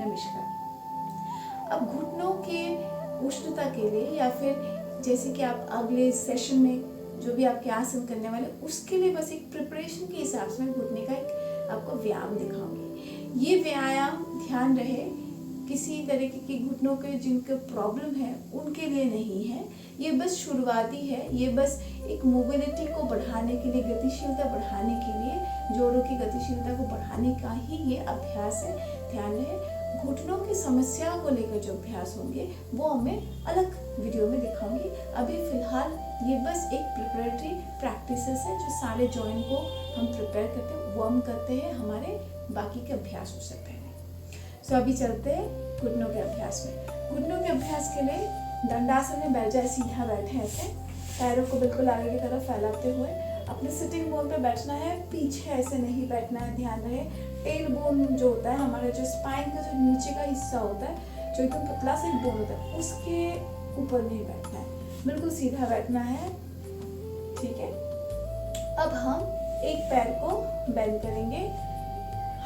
नमस्कार। अब घुटनों के उष्णता के लिए या फिर जैसे कि आप अगले सेशन में जो भी आपके आसन करने वाले उसके लिए बस एक प्रिपरेशन के हिसाब से मैं घुटने का एक आपको व्यायाम दिखाऊंगी। ये व्यायाम ध्यान रहे किसी तरीके की घुटनों के जिनके प्रॉब्लम है उनके लिए नहीं है, ये बस शुरुआती है। ये बस एक मोबिलिटी को बढ़ाने के लिए, गतिशीलता बढ़ाने के लिए, जोड़ों की गतिशीलता को बढ़ाने का ही ये अभ्यास है। ध्यान रहे घुटनों की समस्या को लेकर जो अभ्यास होंगे वो मैं अलग वीडियो में दिखाऊंगी। अभी फिलहाल ये बस एक प्रिपरेटरी प्रैक्टिसेस है जो सारे जॉइंट को हम प्रिपेयर करते हैं, वार्म करते हैं हमारे बाकी के अभ्यासों से पहले। सो अभी चलते हैं घुटनों के अभ्यास में। घुटनों के अभ्यास के लिए दंडासन में बैठ जाए, सीधा बैठे ऐसे, पैरों को बिल्कुल आगे की तरफ फैलाते हुए अपने सिटिंग बोन पे बैठना है, पीछे ऐसे नहीं बैठना है। ध्यान रहे टेल बोन जो होता है हमारे जो स्पाइन का जो नीचे का हिस्सा होता है, जो एकदम पतला सा बोन होता है, उसके ऊपर नहीं बैठना है, बिल्कुल सीधा बैठना है। ठीक है, अब हम एक पैर को बेंड करेंगे,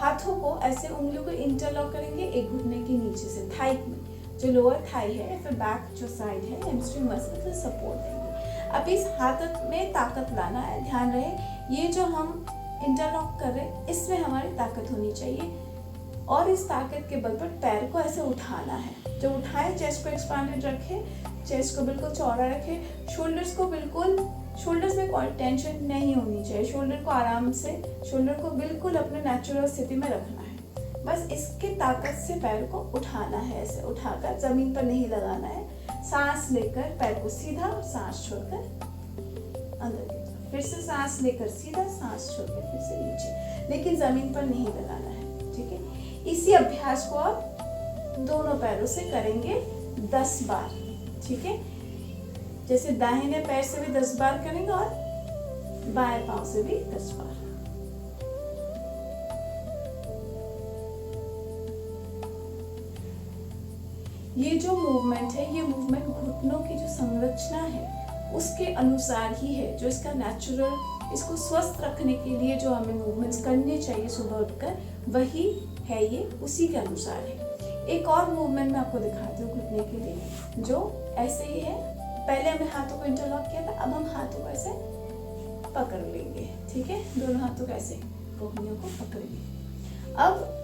हाथों को ऐसे उंगलियों को इंटरलॉक करेंगे एक घुटने के नीचे से, थाई में जो लोअर थाई है, फिर बैक जो साइड है, हैमस्ट्रिंग मसल से सपोर्ट देंगे। अब इस हाथ में ताकत लाना है। ध्यान रहे ये जो हम इंटरलॉक कर रहे हैं इसमें हमारी ताकत होनी चाहिए और इस ताकत के बल पर पैर को ऐसे उठाना है। जब उठाएं चेस्ट को एक्सपांडेड रखें, चेस्ट को बिल्कुल चौड़ा रखें, शोल्डर्स को बिल्कुल, शोल्डर्स में कोई टेंशन नहीं होनी चाहिए, शोल्डर को आराम से, शोल्डर को बिल्कुल अपने नेचुरल स्थिति में रखना है। बस इसके ताकत से पैर को उठाना है, ऐसे उठाकर जमीन पर नहीं लगाना है। सांस लेकर पैर को सीधा और सांस छोड़कर अंदर की तरफ, फिर से सांस लेकर सीधा, सांस छोड़कर फिर से नीचे, लेकिन जमीन पर नहीं लगाना है। ठीक है, इसी अभ्यास को आप दोनों पैरों से करेंगे 10 बार। ठीक है, जैसे दाहिने पैर से भी 10 बार करेंगे और बाएं पांव से भी 10 बार। ये जो मूवमेंट है, ये मूवमेंट घुटनों की जो संरचना है उसके अनुसार ही है, जो इसका नेचुरल, इसको स्वस्थ रखने के लिए जो हमें मूवमेंट्स करने चाहिए सुबह उठकर, वही है ये, उसी के अनुसार है। एक और मूवमेंट मैं आपको दिखाती हूँ घुटने के लिए, जो ऐसे ही है। पहले हमने हाथों को इंटरलॉक किया था, अब हम हाथों को ऐसे पकड़ लेंगे। ठीक है, दोनों हाथों को ऐसे कोहनियों को पकड़ेंगे। अब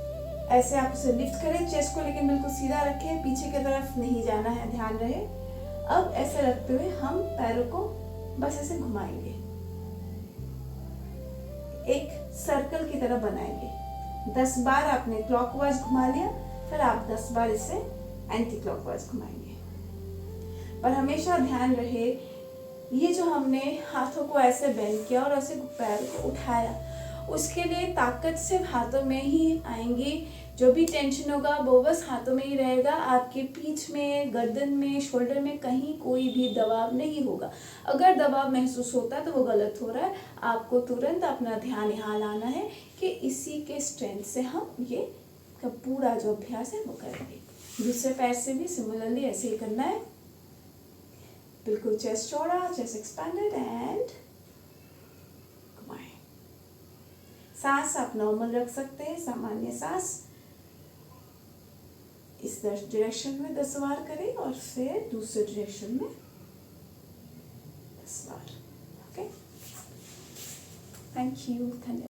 ऐसे आप उसे लिफ्ट करें, चेस्ट को लेकिन बिल्कुल सीधा रखें, पीछे की तरफ नहीं जाना है, ध्यान रहे। अब ऐसे रखते हुए हम पैरों को बस ऐसे घुमाएंगे, एक सर्कल की तरह बनाएंगे। 10 बार आपने क्लॉकवाइज घुमा लिया, फिर आप 10 बार इसे एंटी क्लॉकवाइज घुमाएंगे। पर हमेशा ध्यान रहे ये जो हमने हाथों को ऐसे बेंड किया और ऐसे पैर को उठाया, उसके लिए ताकत सिर्फ हाथों में ही आएंगी। जो भी टेंशन होगा वो बस हाथों में ही रहेगा, आपके पीठ में, गर्दन में, शोल्डर में कहीं कोई भी दबाव नहीं होगा। अगर दबाव महसूस होता है तो वो गलत हो रहा है। आपको तुरंत अपना ध्यान यहाँ लाना है कि इसी के स्ट्रेंथ से हम ये का पूरा जो अभ्यास है वो करेंगे। दूसरे पैर से भी सिमिलरली ऐसे ही करना है, बिल्कुल चेस्ट चौड़ा, चेस्ट एक्सपैंडेड एंड घुमाएं। सांस आप नॉर्मल रख सकते हैं, सामान्य सांस। इस डायरेक्शन में 10 बार करें और फिर दूसरे डायरेक्शन में 10 बार। ओके, थैंक यू, धन्यवाद।